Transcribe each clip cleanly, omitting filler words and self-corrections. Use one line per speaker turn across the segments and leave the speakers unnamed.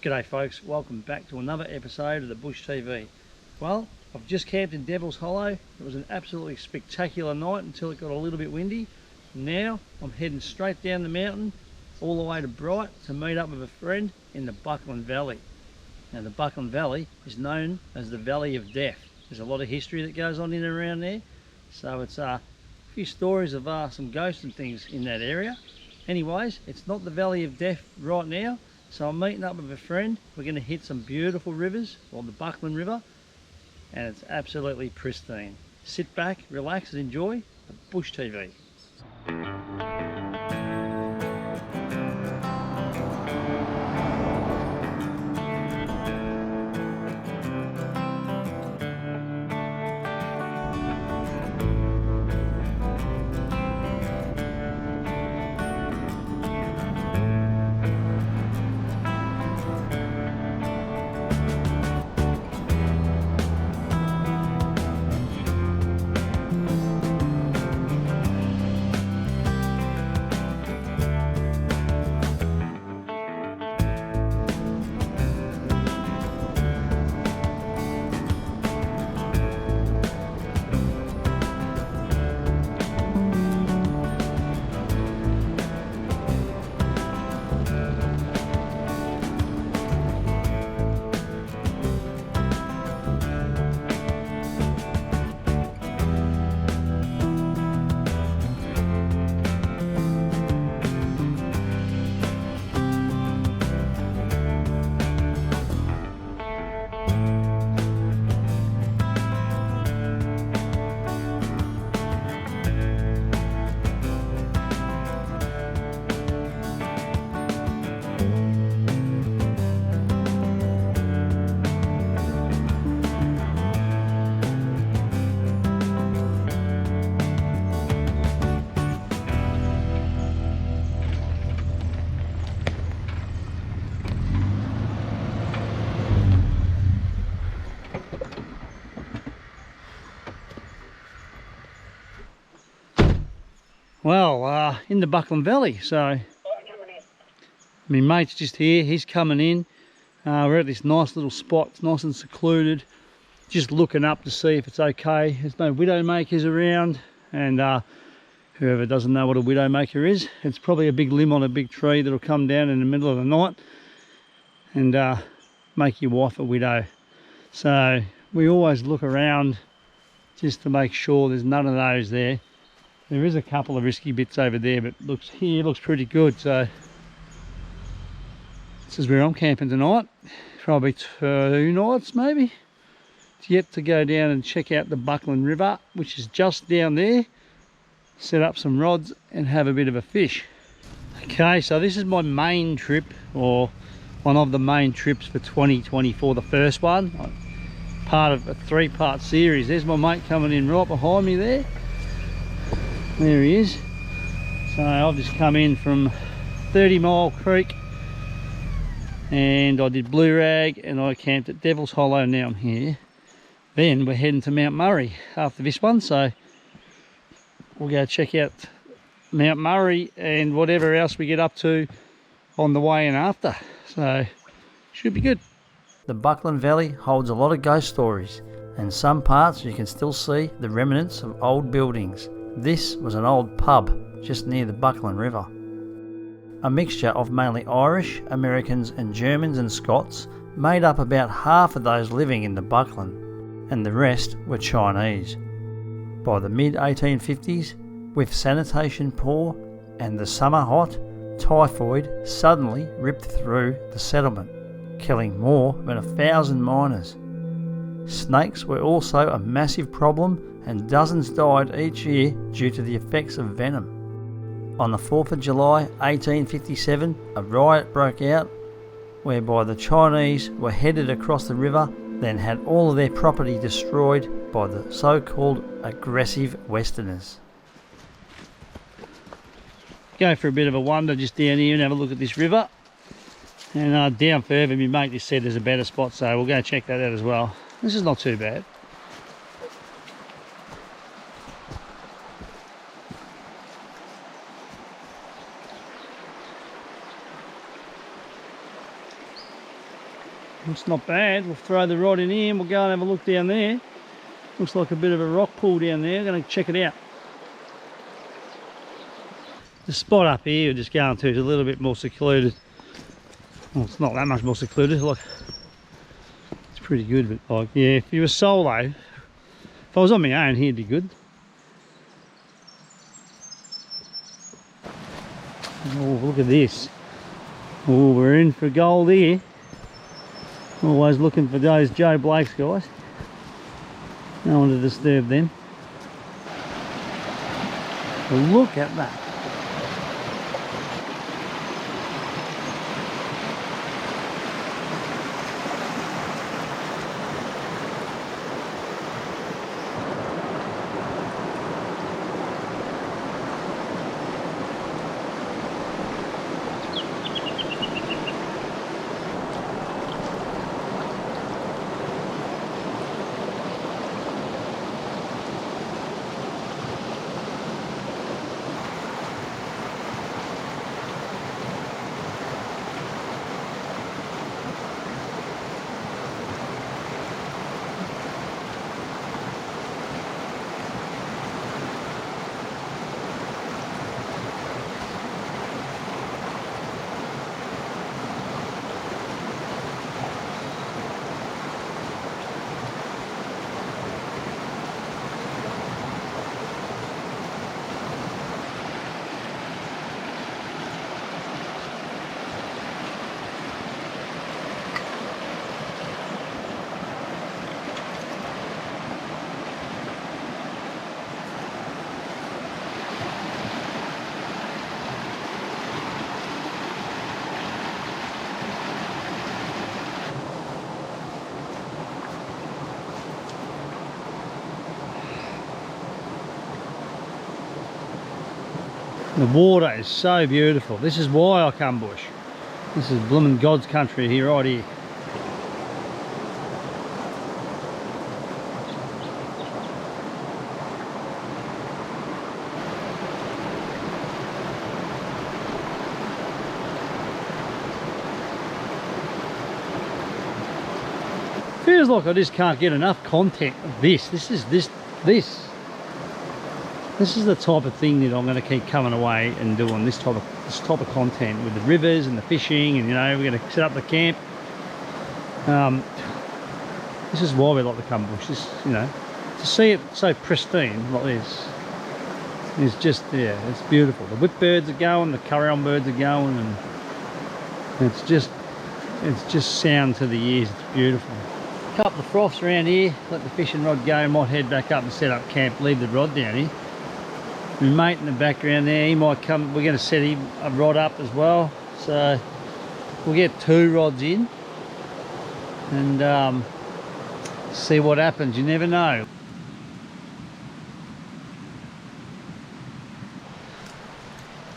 G'day folks, welcome back to another episode of the Bush TV. Well, I've just camped in Devil's Hollow. It was an absolutely spectacular night until it got a little bit windy. Now I'm heading straight down the mountain all the way to Bright to meet up with a friend in the Buckland Valley. Now the Buckland Valley is known as the Valley of Death. There's a lot of history that goes on in and around there. So it's a few stories of some ghosts and things in that area. Anyways, it's not the Valley of Death right now. So I'm meeting up with a friend. We're going to hit some beautiful rivers, or the Buckland River, and it's absolutely pristine. Sit back, relax and enjoy the Bush TV. Well, in the Buckland Valley, so my mate's just here, he's coming in. We're at this nice little spot, it's nice and secluded, just looking up to see if it's okay. There's no widowmakers around, and whoever doesn't know what a widowmaker is, it's probably a big limb on a big tree that'll come down in the middle of the night and make your wife a widow. So we always look around just to make sure there's none of those there. There is a couple of risky bits over there, but looks pretty good. So this is where I'm camping tonight. Probably 2 nights maybe. It's yet to go down and check out the Buckland River, which is just down there. Set up some rods and have a bit of a fish. Okay, so this is my main trip, or one of the main trips for 2024. The first one, part of a 3-part series. There's my mate coming in right behind me there. There he is. So I've just come in from 30 Mile Creek and I did Blue Rag and I camped at Devil's Hollow. Now I'm here. Then we're heading to Mount Murray after this one, so we'll go check out Mount Murray and whatever else we get up to on the way and after. So should be good. The Buckland Valley holds a lot of ghost stories, and some parts you can still see the remnants of old buildings. This was an old pub just near the Buckland River. A mixture of mainly Irish, Americans and Germans and Scots made up about half of those living in the Buckland, and the rest were Chinese. By the mid-1850s, with sanitation poor and the summer hot, typhoid suddenly ripped through the settlement, killing more than 1,000 miners. Snakes were also a massive problem, and dozens died each year due to the effects of venom. On the 4th of July 1857, a riot broke out whereby the Chinese were headed across the river, then had all of their property destroyed by the so-called aggressive Westerners. Go for a bit of a wander just down here and have a look at this river. And down further, my mate just said there's a better spot, so we'll go check that out as well. This is not too bad. It's not bad. We'll throw the rod in here and we'll go and have a look down there. Looks like a bit of a rock pool down there. I'm going to check it out. The spot up here we're just going to is a little bit more secluded. Well, it's not that much more secluded. Like, it's pretty good, but like, yeah, if you were solo, if I was on my own, here'd be good. Oh, look at this. Oh, we're in for gold here. Always looking for those Joe Blakes, guys. No one to disturb them. But look at that. The water is so beautiful. This is why I come bush. This is blooming God's country here, right here. Feels like I just can't get enough content of this. This is the type of thing that I'm going to keep coming away and doing, this type of content with the rivers and the fishing, and you know, we're going to set up the camp. This is why we like to come bush. This, you know, to see it so pristine like this is just, yeah, it's beautiful. The whip birds are going, the caravan birds are going, and it's just sound to the ears. It's beautiful. A couple of froths around here. Let the fishing rod go. Might head back up and set up camp. Leave the rod down here. My mate in the background there, he might come. We're going to set him a rod up as well, so we'll get 2 rods in and see what happens. You never know.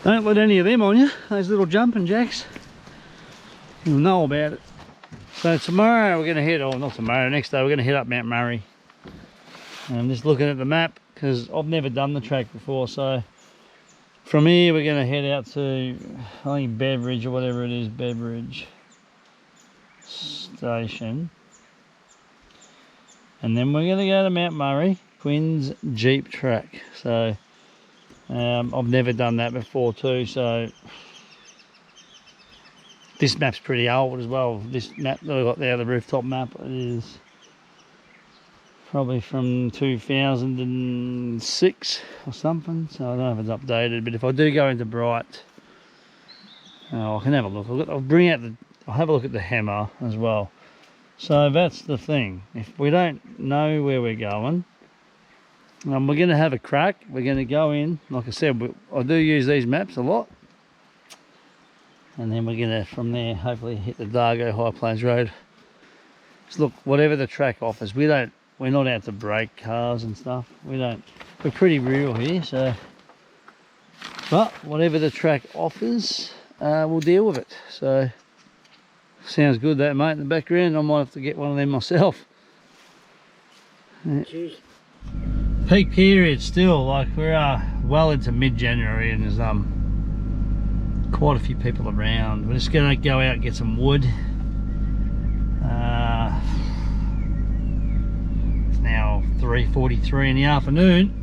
Don't let any of them on you, those little jumping jacks. You'll know about it. So tomorrow we're going to head, or not tomorrow, next day we're going to head up Mount Murray. And I'm just looking at the map because I've never done the track before. So from here we're going to head out to, I think, Beveridge or whatever it is, Beveridge Station. And then we're going to go to Mount Murray, Quinn's Jeep track. So I've never done that before too, so this map's pretty old as well. This map that I got there, the rooftop map, is probably from 2006 or something, so I don't know if it's updated. But if I do go into Bright, I can have a look. I'll have a look at the hammer as well. So that's the thing. If we don't know where we're going, we're going to have a crack. We're going to go in. Like I said, I do use these maps a lot. And then we're going to, from there, hopefully hit the Dargo High Plains Road. So look, whatever the track offers, we're not out to break cars and stuff. We're pretty rural here, so. But whatever the track offers, we'll deal with it. So, sounds good, that, mate, in the background. I might have to get one of them myself. Yeah. Peak period still, like we're well into mid-January, and there's quite a few people around. We're just gonna go out and get some wood. well, 3:43 in the afternoon.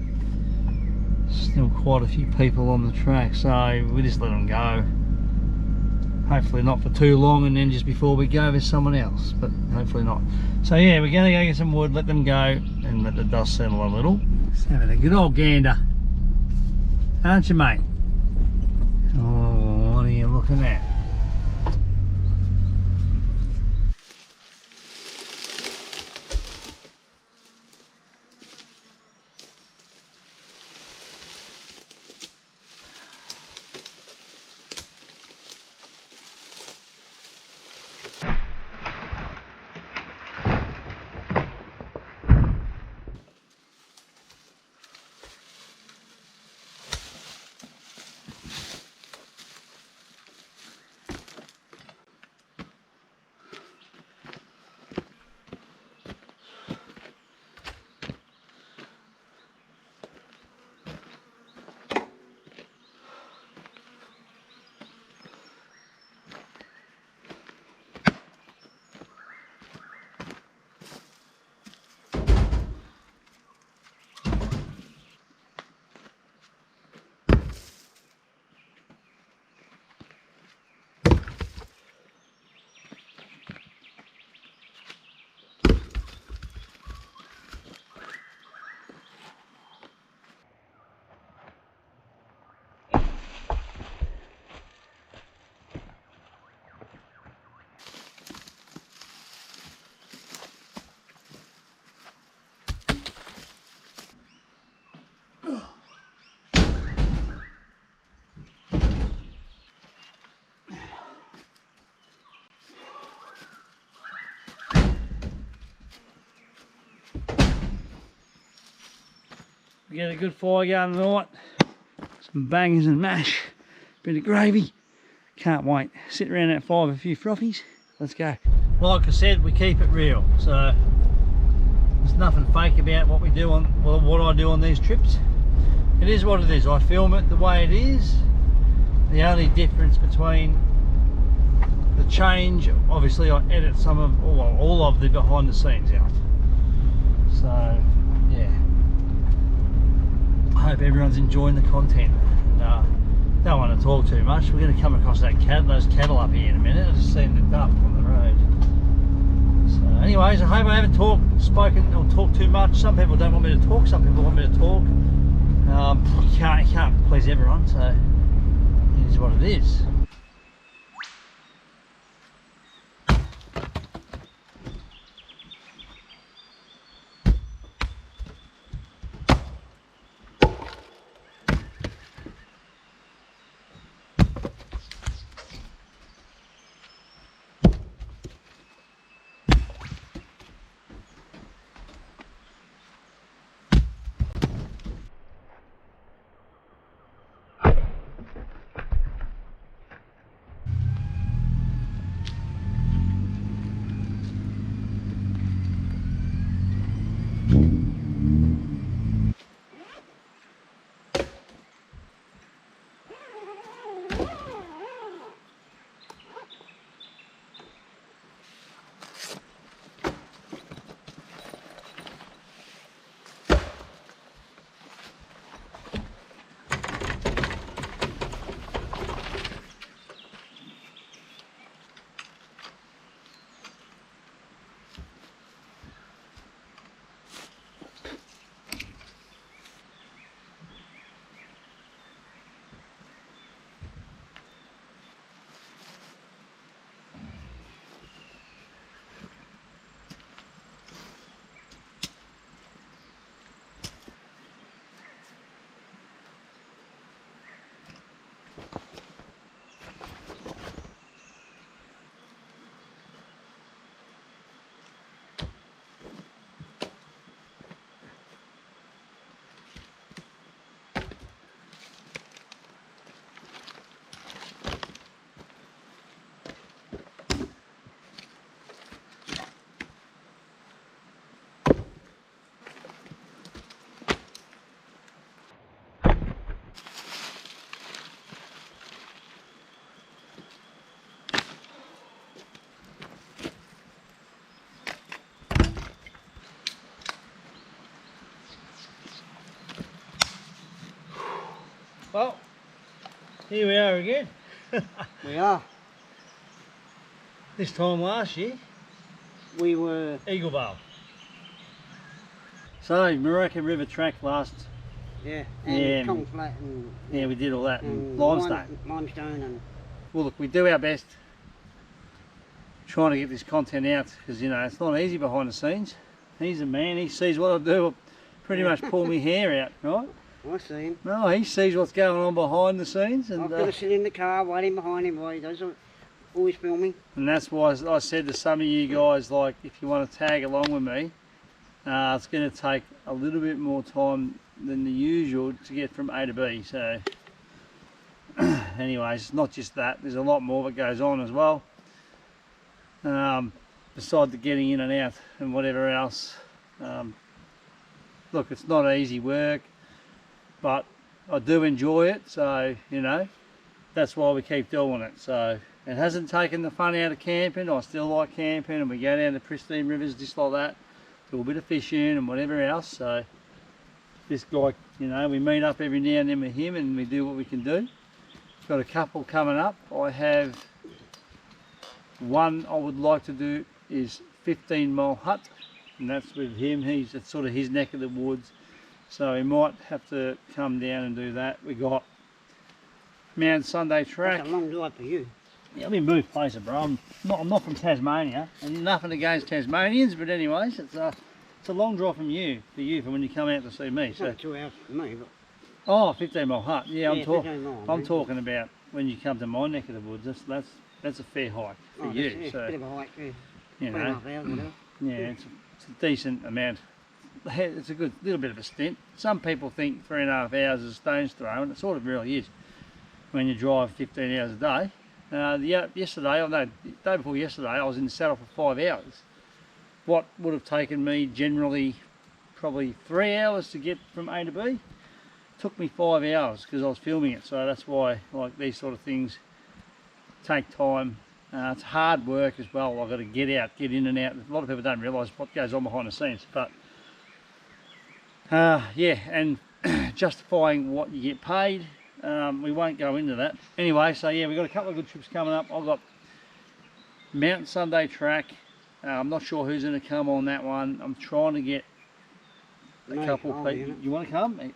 Still quite a few people on the track, so we just let them go. Hopefully not for too long, and then just before we go there's someone else, but hopefully not. So yeah, we're going to go get some wood, let them go, and let the dust settle a little. Just having a good old gander, aren't you, mate? Oh, what are you looking at? We get a good fire going tonight, some bangers and mash, bit of gravy. Can't wait. Sit around that fire with a few frothies. Let's go. Like I said, we keep it real, so there's nothing fake about what we do on, well, what I do on these trips. It is what it is. I film it the way it is. The only difference between the change, obviously I edit some of, well, all of the behind the scenes out. So yeah, I hope everyone's enjoying the content. And, don't want to talk too much. We're going to come across those cattle up here in a minute. I just seen the dump on the road. So anyways, I hope I haven't spoken or talked too much. Some people don't want me to talk, some people want me to talk. You can't please everyone, so it is what it is. Here we are again.
We are.
This time last year,
We were...
Eagle Vale. So, Morocco River track last.
Yeah, and Tongue Flat and...
Yeah, we did all that.
And
limestone.
Limestone and...
Well, look, we do our best trying to get this content out because, you know, it's not easy behind the scenes. He's a man, he sees what I do. I pretty much pull my hair out, right?
I see him.
No, he sees what's going on behind the scenes. And
I've got to sit in the car waiting behind him while he does it. Always filming.
And that's why I said to some of you guys, like, if you want to tag along with me, it's going to take a little bit more time than the usual to get from A to B. So, anyways, it's not just that. There's a lot more that goes on as well. Besides the getting in and out and whatever else. Look, it's not easy work, but I do enjoy it. So, you know, that's why we keep doing it. So, it hasn't taken the fun out of camping. I still like camping, and we go down to pristine rivers just like that, do a bit of fishing and whatever else. So this guy, you know, we meet up every now and then with him and we do what we can do. Got a couple coming up. I have one I would like to do is 15 Mile Hut, and that's with him. It's sort of his neck of the woods, so we might have to come down and do that. We got Mount Sunday Track.
That's a long drive for you.
Yeah, I'm in Booth Placer, bro. I'm not from Tasmania, and nothing against Tasmanians, but anyways, it's a long drive from you for when you come out to see me.
It's
so
not 2 hours for me, but...
Oh, 15 Mile Hut. Yeah,
I'm
talking about when you come to my neck of the woods. That's a fair hike for you.
Yeah,
so,
a bit of a hike, yeah.
You know,
2.5 hours, whatever.
Yeah, it's a decent amount. It's a good little bit of a stint. Some people think 3.5 hours is a stone's throw, and it sort of really is when you drive 15 hours a day. The day before yesterday, I was in the saddle for 5 hours. What would have taken me generally probably 3 hours to get from A to B, took me 5 hours because I was filming it. So that's why, like, these sort of things take time. It's hard work as well. I've got to get out, get in and out. A lot of people don't realise what goes on behind the scenes, but yeah, and justifying what you get paid. We won't go into that. Anyway, so yeah, we've got a couple of good trips coming up. I've got Mountain Sunday Track. I'm not sure who's going to come on that one. I'm trying to get a couple of people. You want to come?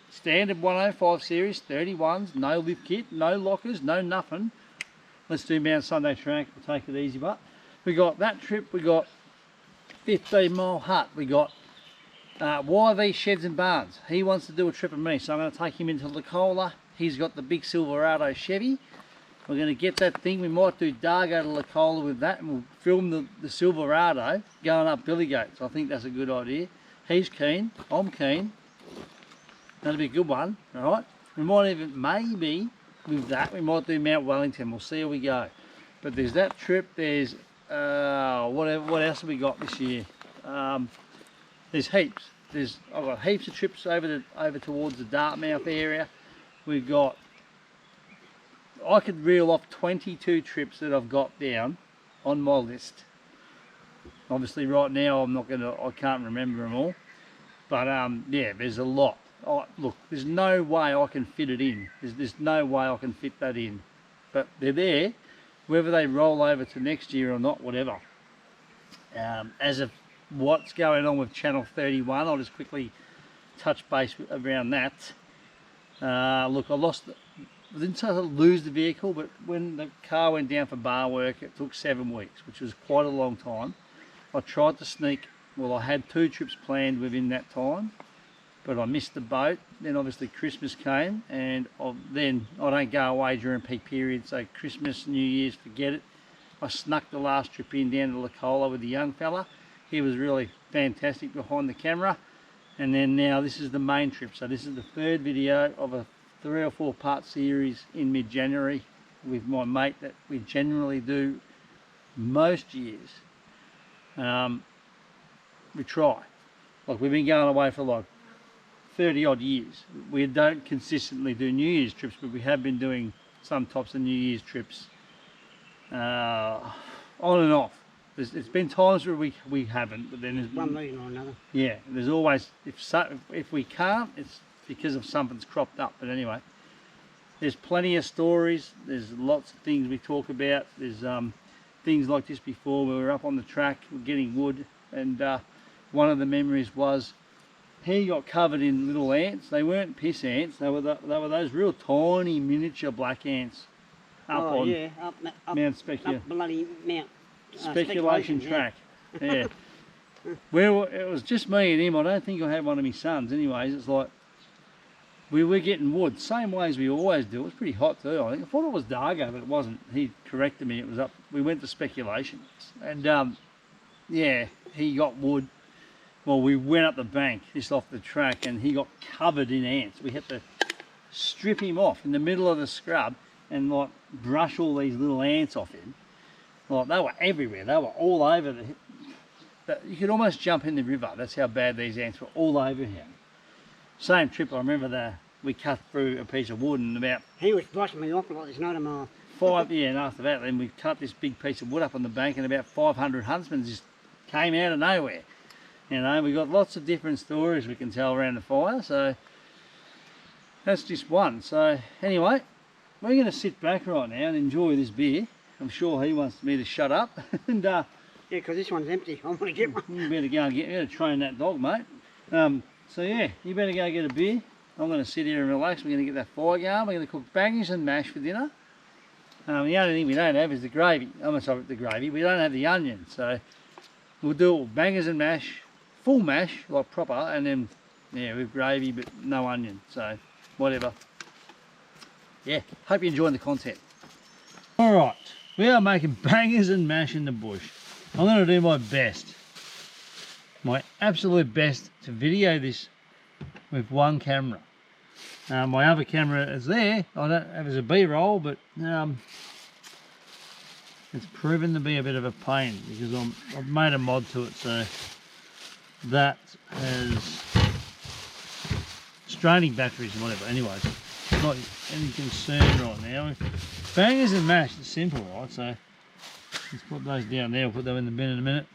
Standard 105 series, 31s, no lift kit, no lockers, no nothing. Let's do Mountain Sunday Track. We'll take it easy, but we got that trip. We got 15 Mile Hut. We got YV Sheds and Barns. He wants to do a trip with me, so I'm going to take him into Licola. He's got the big Silverado Chevy. We're going to get that thing. We might do Dargo to Licola with that, and we'll film the Silverado going up Billy Goats. I think that's a good idea. He's keen. I'm keen. That'll be a good one. All right. We might even, maybe with that, we might do Mount Wellington. We'll see how we go. But there's that trip. There's what else have we got this year? There's heaps. I've got heaps of trips over towards the Dartmouth area. We've got, I could reel off 22 trips that I've got down on my list. Obviously right now I can't remember them all. But yeah, there's a lot. Look, there's no way I can fit it in. There's no way I can fit that in. But they're there, whether they roll over to next year or not, whatever. As of what's going on with Channel 31, I'll just quickly touch base around that. Look, I didn't say I lose the vehicle, but when the car went down for bar work, it took 7 weeks, which was quite a long time. I tried to sneak, well, I had 2 trips planned within that time, but I missed the boat. Then obviously Christmas came, and then I don't go away during peak periods, so Christmas, New Year's, forget it. I snuck the last trip in down to Licola with the young fella. He was really fantastic behind the camera. And then now this is the main trip. So this is the 3rd video of a 3 or 4 part series in mid-January with my mate that we generally do most years. We try. Like, we've been going away for like 30 odd years. We don't consistently do New Year's trips, but we have been doing some types of New Year's trips on and off. It's been times where we haven't, but then there's
one reason or another.
Yeah, there's always, if we can't, it's because of something's cropped up. But anyway, there's plenty of stories. There's lots of things we talk about. There's things like this before. We were up on the track, we're getting wood, and one of the memories was he got covered in little ants. They weren't piss ants. They were those real tiny miniature black ants up on Mount
bloody Mount
Speculation Track. Yeah. Well, it was just me and him. I don't think I had one of my sons. Anyways, it's like we were getting wood, same way as we always do. It was pretty hot too. I thought it was Dargo, but it wasn't. He corrected me. It was up. We went to Speculation, and yeah, he got wood. Well, we went up the bank just off the track, and he got covered in ants. We had to strip him off in the middle of the scrub and like brush all these little ants off him. Like they were everywhere. They were all over the. You could almost jump in the river. That's how bad these ants were, all over him. Same trip, I remember we cut through a piece of wood and about...
He was brushing me off like there's not a mile.
Yeah, and after that, then we cut this big piece of wood up on the bank, and about 500 huntsmen just came out of nowhere. You know, we got lots of different stories we can tell around the fire, so that's just one. So anyway, we're going to sit back right now and enjoy this beer. I'm sure he wants me to shut up. And
yeah, because this one's empty. I want to get one.
You better go and you better train that dog, mate. So yeah, you better go get a beer. I'm going to sit here and relax. We're going to get that fire going. We're going to cook bangers and mash for dinner. The only thing we don't have is the gravy. I'm sorry, the gravy. We don't have the onion, so we'll do it with bangers and mash, full mash, like proper, and then yeah, with gravy but no onion. So whatever. Yeah, hope you're enjoying the content. All right, we are making bangers and mash in the bush. I'm going to do my best, my absolute best, to video this with one camera. My other camera is there. I don't have as a B-roll, but it's proven to be a bit of a pain because I've made a mod to it, so that has straining batteries and whatever. Anyways, not any concern right now. Bangers and mash, it's simple, right? So let's put those down there. We'll put them in the bin in a minute.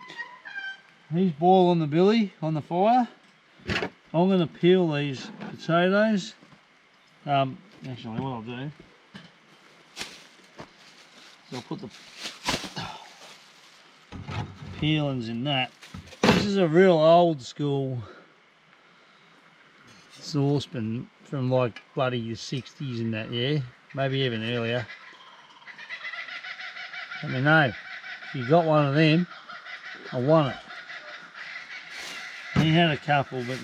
He's boiling the billy on the fire. I'm going to peel these potatoes. Actually, what I'll do is I'll put the peelings in that. This is a real old school saucepan from like bloody the 60s and that, yeah, maybe even earlier. Let me know if you got one of them. I want it. He had a couple, but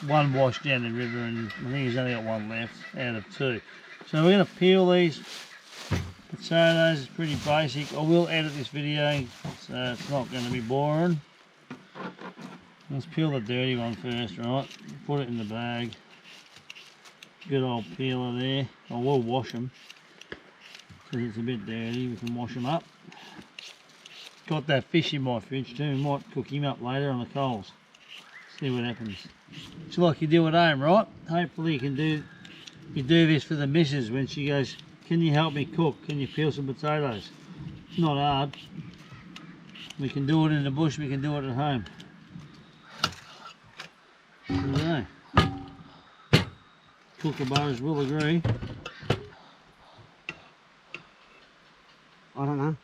one washed down the river, and I think he's only got one left out of two. So we're going to peel these potatoes. It's pretty basic. I will edit this video, so it's not going to be boring. Let's peel the dirty one first, right? Put it in the bag. Good old peeler there. I will wash them because it's a bit dirty. We can wash them up. Got that fish in my fridge too. Might cook him up later on the coals. See what happens. It's like you do at home, right? Hopefully you do this for the missus when she goes, can you help me cook? Can you peel some potatoes? It's not hard. We can do it in the bush, we can do it at home. I don't know. Kookaburras will agree.
I don't know.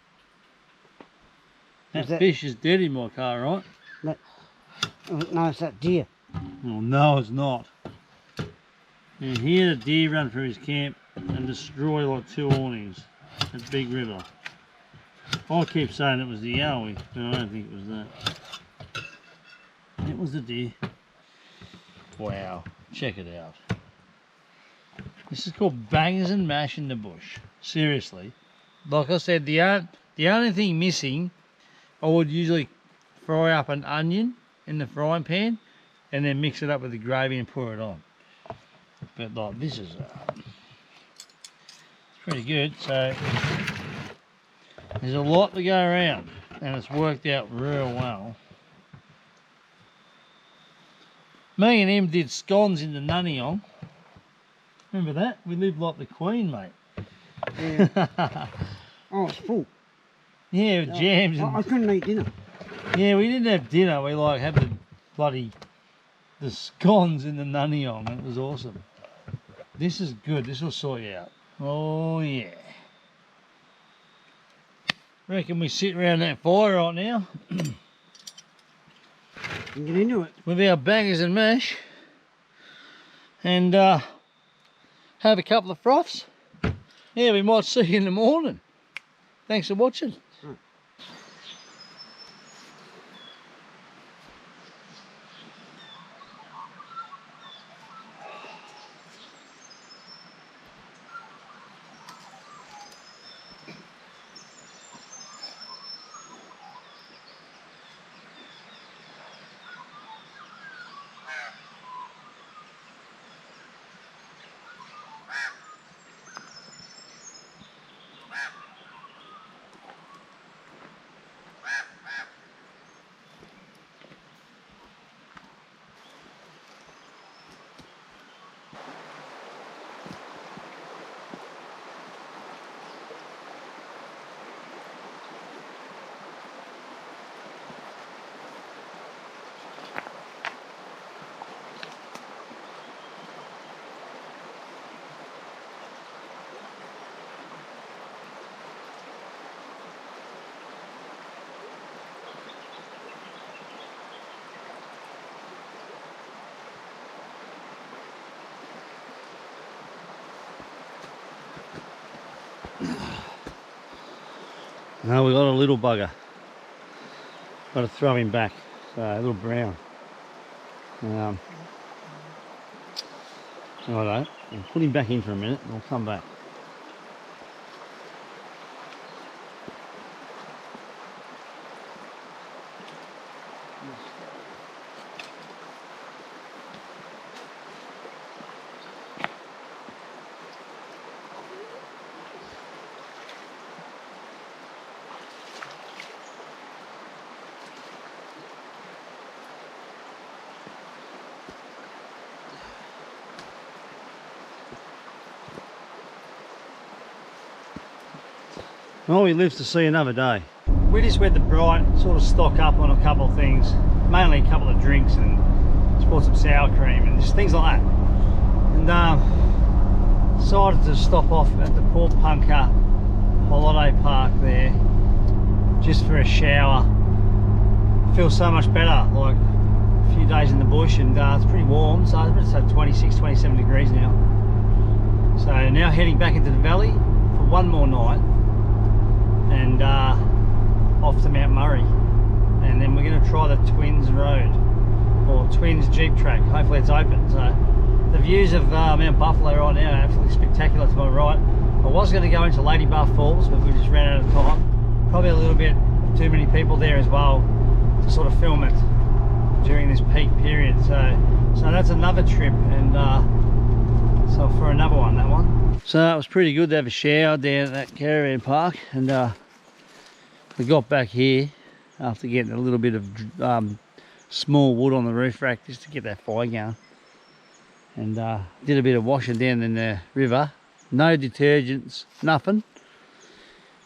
That fish is dead in my car, right?
No, it's that deer.
Oh, no, it's not. And he had a deer run through his camp and destroy like 2 awnings at Big River. I keep saying it was the yowie, but I don't think it was that. It was the deer. Wow, check it out. This is called bangers and mash in the bush. Seriously. Like I said, the only thing missing, I would usually fry up an onion in the frying pan and then mix it up with the gravy and pour it on. But like this is it's pretty good. So there's a lot to go around and it's worked out real well. Me and him did scones in the Nunnyong. Remember that? We lived like the Queen, mate.
Yeah. Oh, it's full.
Yeah, with jams. And
I couldn't eat dinner.
yeah, we didn't have dinner. We like had the scones in the Nunnyong. It was awesome. This is good. This will sort you out. Oh yeah. Reckon we sit around that fire right now.
And get into it.
With our bangers and mash. And have a couple of froths. Yeah, we might see you in the morning. Thanks for watching. No, we got a little bugger. Got to throw him back. So a little brown. Righto. I'll put him back in for a minute and I'll come back. Well, he lives to see another day. We just went to Bright, sort of stock up on a couple of things, mainly a couple of drinks and just bought some sour cream and just things like that. And decided to stop off at the Port Punker holiday park there just for a shower. Feel so much better, like a few days in the bush, and it's pretty warm, so it's at 26, 27 degrees now. So now heading back into the valley for one more night. And off to Mount Murray, and then we're going to try the Twins Road or Twins Jeep track. Hopefully it's open. So the views of Mount Buffalo right now are absolutely spectacular to my right. I was going to go into Lady Buff Falls, but we just ran out of time. Probably a little bit too many people there as well to sort of film it during this peak period. So that's another trip, and so for another one, that one. So it was pretty good to have a shower down at that caravan park, and we got back here after getting a little bit of small wood on the roof rack just to get that fire going, and did a bit of washing down in the river. No detergents, nothing,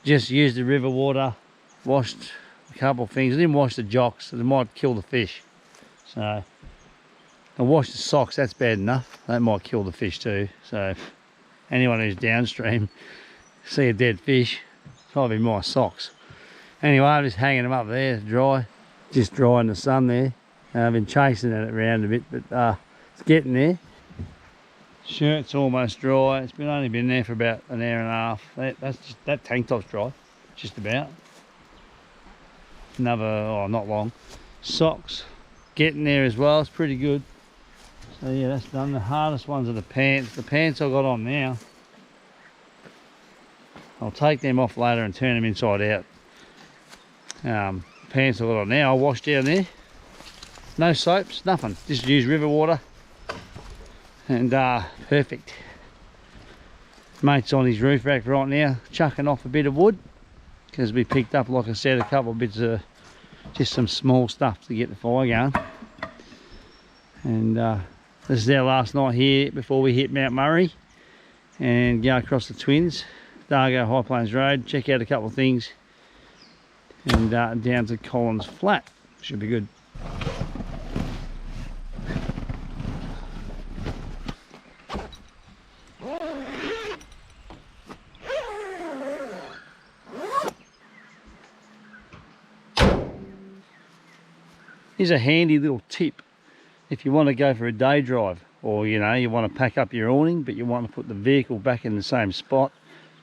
just used the river water, washed a couple of things. I didn't wash the jocks, so they might kill the fish. So I washed the socks, that's bad enough, that might kill the fish too. So anyone who's downstream see a dead fish, probably my socks. Anyway, I'm just hanging them up there to dry, just dry in the sun there. I've been chasing it around a bit, but it's getting there. Shirt's almost dry. It's only been there for about an hour and a half. That tank top's dry, just about. Another, not long. Socks, getting there as well. It's pretty good. So yeah, that's done. The hardest ones are the pants. The pants I've got on now, I'll take them off later and turn them inside out. Pants I've got on now, I'll wash down there. No soaps, nothing. Just use river water. And perfect. Mate's on his roof rack right now, chucking off a bit of wood, because we picked up, like I said, a couple of bits of just some small stuff to get the fire going. And this is our last night here before we hit Mount Murray and go across the Twins, Dargo High Plains Road, check out a couple of things, and down to Collins Flat. Should be good. Here's a handy little tip if you want to go for a day drive, or you know, you want to pack up your awning but you want to put the vehicle back in the same spot.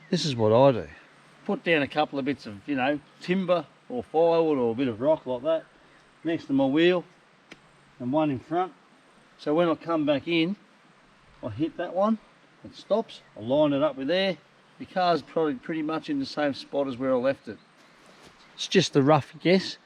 This is what I do. Put down a couple of bits of, you know, timber or firewood or a bit of rock like that next to my wheel, and one in front. So when I come back in, I hit that one, it stops, I line it up with there. The car's probably pretty much in the same spot as where I left it. It's just a rough guess,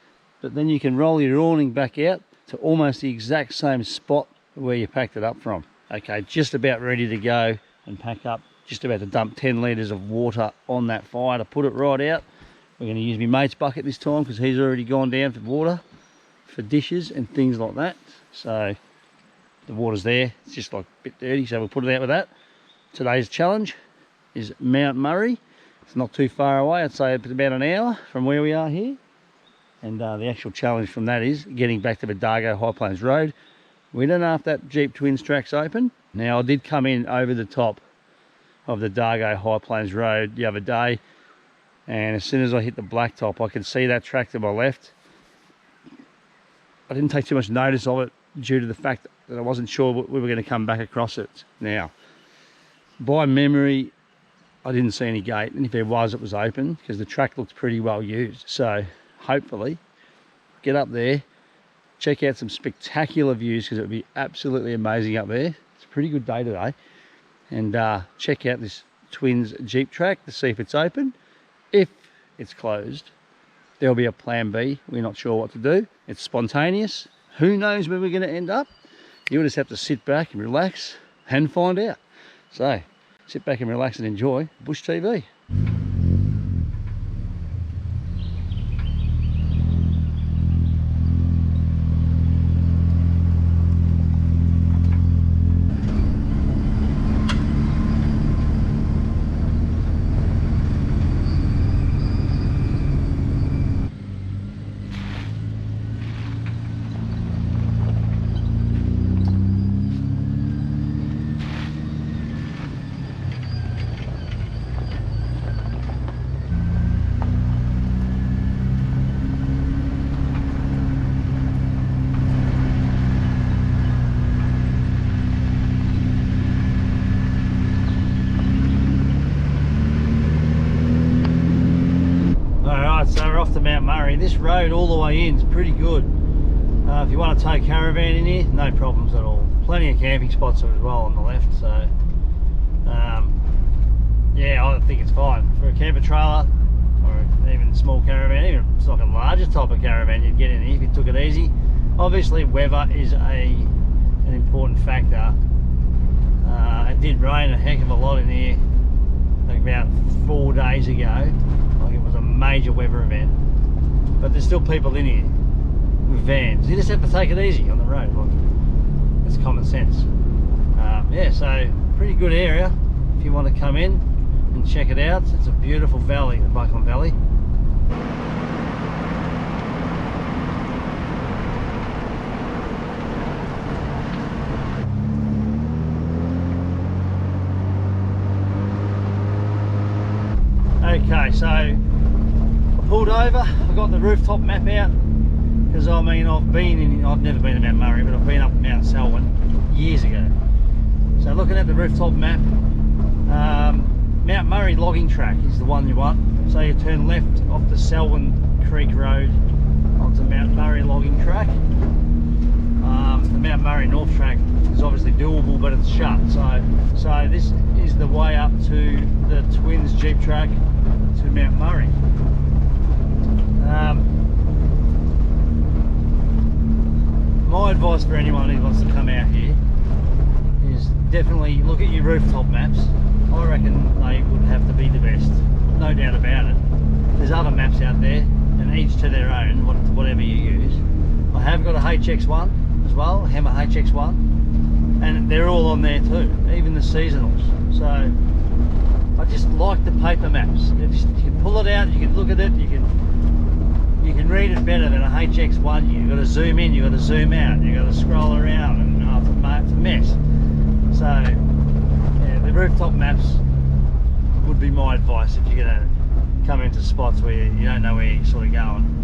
but then you can roll your awning back out to almost the exact same spot where you packed it up from. Okay, just about ready to go and pack up. Just about to dump 10 litres of water on that fire to put it right out. We're going to use my mate's bucket this time because he's already gone down for water for dishes and things like that. So the water's there, it's just like a bit dirty, so we'll put it out with that. Today's challenge is Mount Murray. It's not too far away, I'd say it's about an hour from where we are here. And the actual challenge from that is getting back to the Dargo High Plains Road. We don't know if that Jeep Twins track's open. Now I did come in over the top of the Dargo High Plains Road the other day, and as soon as I hit the blacktop I could see that track to my left. I didn't take too much notice of it due to the fact that I wasn't sure we were going to come back across it. Now, by memory, I didn't see any gate, and if there was, it was open because the track looked pretty well used. So hopefully get up there, check out some spectacular views because it would be absolutely amazing up there. It's a pretty good day today. And check out this Twins Jeep track to see if it's open. If it's closed, there'll be a plan B. We're not sure what to do. It's spontaneous. Who knows where we're going to end up? You'll just have to sit back and relax and find out. So sit back and relax and enjoy Bush TV. So we're off to Mount Murray. This road all the way in is pretty good. If you want to tow a caravan in here, no problems at all. Plenty of camping spots as well on the left, so yeah, I think it's fine. For a camper trailer or even small caravan, even if it's like a larger type of caravan, you'd get in here if you took it easy. Obviously weather is an important factor. It did rain a heck of a lot in here like about 4 days ago. Like it was a major weather event, but there's still people in here with vans. You just have to take it easy on the road. Like, it's common sense. Yeah, so pretty good area if you want to come in and check it out. It's a beautiful valley, the Buckland Valley. Okay, so I pulled over, I got the rooftop map out, because I mean I've never been to Mount Murray, but I've been up Mount Selwyn years ago. So looking at the rooftop map, Mount Murray logging track is the one you want. So you turn left off the Selwyn Creek Road onto Mount Murray logging track. The Mount Murray North track is obviously doable, but it's shut. So this is the way up to the Twins Jeep track to Mount Murray. My advice for anyone who wants to come out here is definitely look at your rooftop maps. I reckon they would have to be the best, no doubt about it. There's other maps out there, and each to their own, whatever you use. I have got a HX1 as well, a Hammer HX1, and they're all on there too, even the seasonals. So I just like the paper maps. You can pull it out, you can look at it, you can read it better than a HX1. You've got to zoom in, you've got to zoom out, you've got to scroll around, and it's a mess. So yeah, the rooftop maps would be my advice if you're going to come into spots where you don't know where you're sort of going.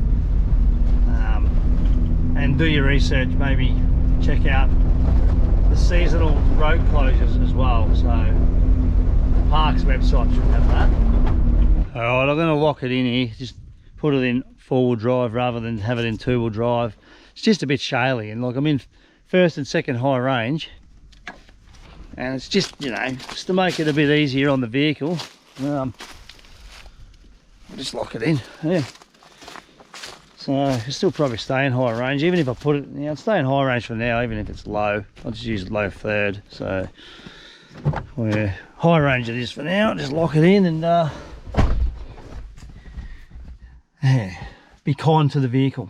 And and do your research. Maybe check out the seasonal road closures as well. So the park's website should have that. Alright, I'm going to lock it in here. Just put it in 4-wheel drive rather than have it in 2-wheel drive. It's just a bit shaly, and like I'm in first and second high range, and it's just, you know, just to make it a bit easier on the vehicle, I'll just lock it in. Yeah. So it'll still probably stay in high range, even if I put it, it'll stay in high range for now, even if it's low. I'll just use low third. So where high range it is for now, just lock it in and yeah, be kind to the vehicle.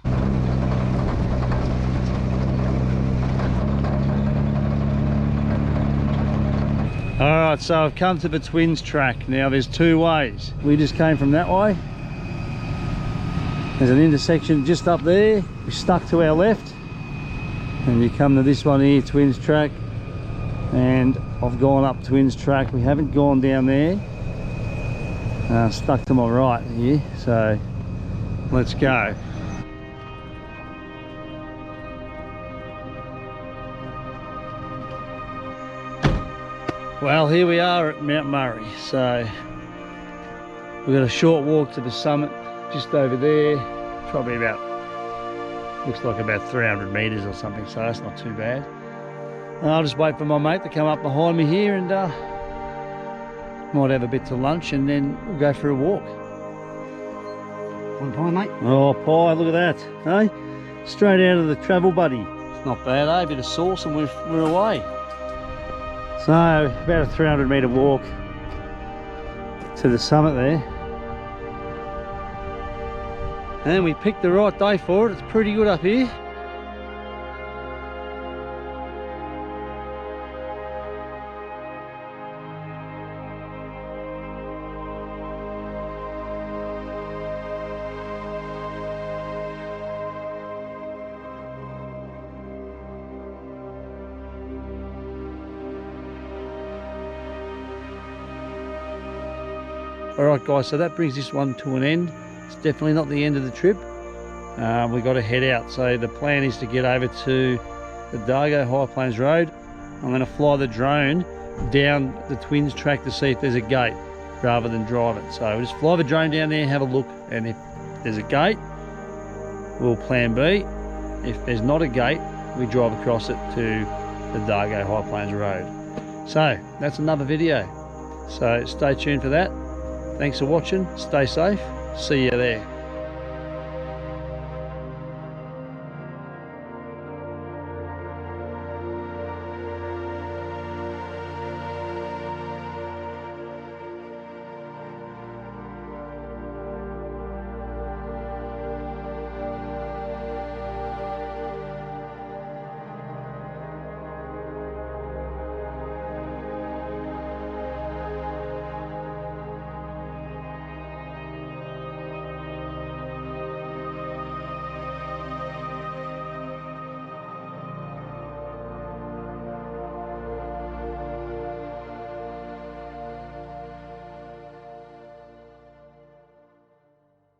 Alright, so I've come to the twins track. Now there's two ways. We just came from that way. There's an intersection just up there. We stuck to our left. And you come to this one here, twins track. And I've gone up twins track. We haven't gone down there. Stuck to my right here. So let's go. Well, here we are at Mount Murray. So we've got a short walk to the summit just over there. Probably about, looks like about 300 meters or something, so that's not too bad. And I'll just wait for my mate to come up behind me here, and might have a bit to lunch, and then we'll go for a walk.
One pie, mate.
Oh, pie, look at that, eh? Straight out of the travel buddy. It's not bad, eh? A bit of sauce and we're away. So, about a 300 metre walk to the summit there. And we picked the right day for it. It's pretty good up here. Alright guys, so that brings this one to an end. It's definitely not the end of the trip. We've got to head out. So the plan is to get over to the Dargo High Plains Road. I'm going to fly the drone down the twins track to see if there's a gate rather than drive it. So we'll just fly the drone down there, have a look, and if there's a gate, we'll plan B. If there's not a gate, we drive across it to the Dargo High Plains Road. So that's another video. So stay tuned for that. Thanks for watching, stay safe, see you there.